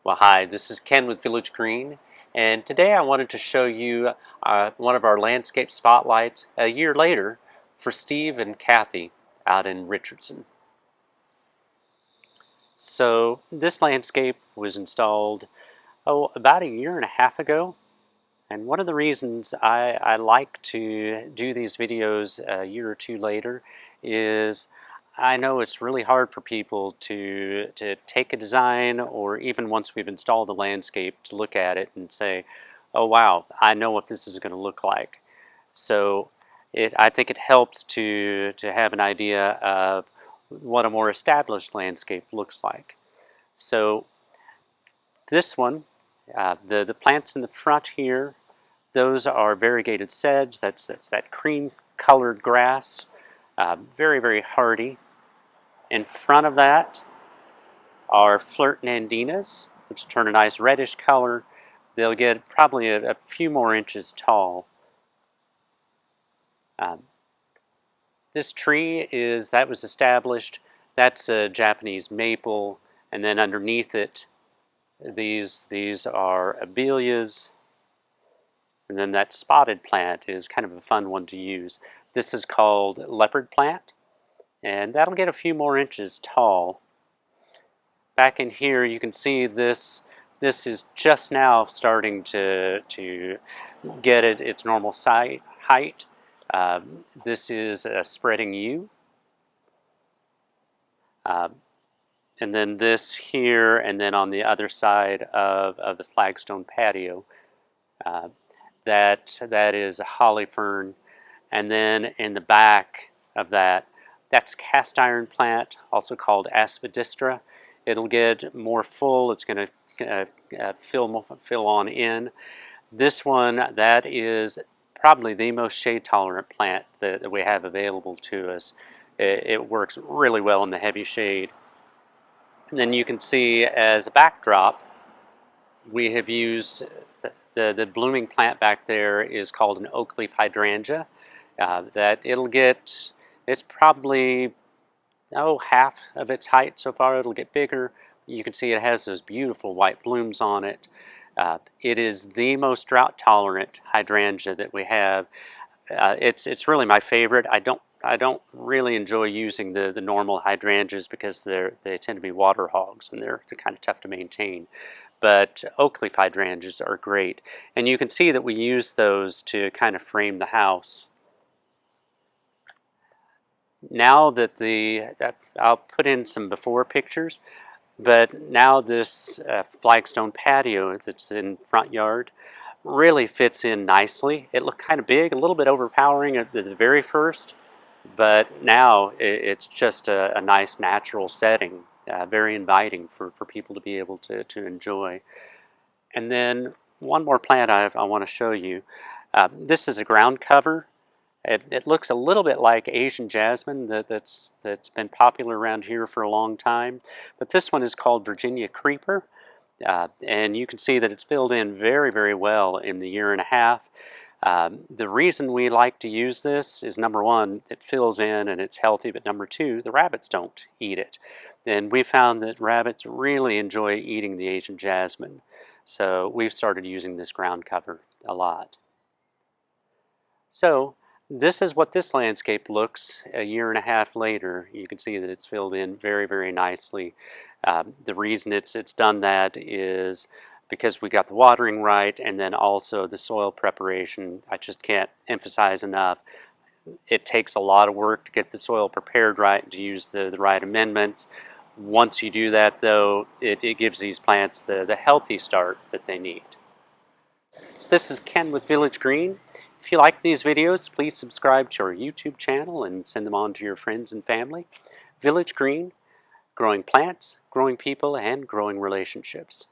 Well, hi, this is Ken with Village Green, and today I wanted to show you one of our landscape spotlights a year later for Steve and Cathy out in Richardson. So this landscape was installed, about a year and a half ago, and one of the reasons I like to do these videos a year or two later is I know it's really hard for people to take a design, or even once we've installed the landscape, to look at it and say, oh wow, I know what this is going to look like. So I think it helps to have an idea of what a more established landscape looks like. So this one, the plants in the front here, those are variegated sedge. That's that cream-colored grass, very, very hardy. In front of that are flirt nandinas, which turn a nice reddish color. They'll get probably a few more inches tall. This tree that was established. That's a Japanese maple, and then underneath it, these are abelias. And then that spotted plant is kind of a fun one to use. This is called leopard plant, and that'll get a few more inches tall. Back in here, you can see this is just now starting to get its normal height. This is a spreading yew. And then this here, and then on the other side of the flagstone patio, that is a holly fern. And then in the back of that's cast iron plant, also called aspidistra. It'll get more full. It's going to fill on in. This one, that is probably the most shade tolerant plant that we have available to us. It works really well in the heavy shade. And then you can see as a backdrop, we have used the blooming plant back there is called an oak leaf hydrangea. That it's probably half of its height so far. It'll get bigger. You can see it has those beautiful white blooms on it. It is the most drought tolerant hydrangea that we have. It's really my favorite. I don't really enjoy using the normal hydrangeas because they tend to be water hogs, and they're kind of tough to maintain. But oak leaf hydrangeas are great, and you can see that we use those to kind of frame the house. Now that I'll put in some before pictures, but now this flagstone patio that's in front yard really fits in nicely. It looked kind of big, a little bit overpowering at the very first, but now it's just a nice natural setting, very inviting for people to be able to enjoy. And then one more plant I want to show you. This is a ground cover. It looks a little bit like Asian jasmine that's been popular around here for a long time, but this one is called Virginia creeper, and you can see that it's filled in very, very well in the year and a half. The reason we like to use this is, number one, it fills in and it's healthy, but number two, the rabbits don't eat it. And we found that rabbits really enjoy eating the Asian jasmine, so we've started using this ground cover a lot. So this is what this landscape looks a year and a half later. You can see that it's filled in very, very nicely. The reason it's done that is because we got the watering right, and then also the soil preparation. I just can't emphasize enough. It takes a lot of work to get the soil prepared right and to use the right amendments. Once you do that, though, it gives these plants the healthy start that they need. So this is Ken with Village Green. If you like these videos, please subscribe to our YouTube channel and send them on to your friends and family. Village Green, growing plants, growing people, and growing relationships.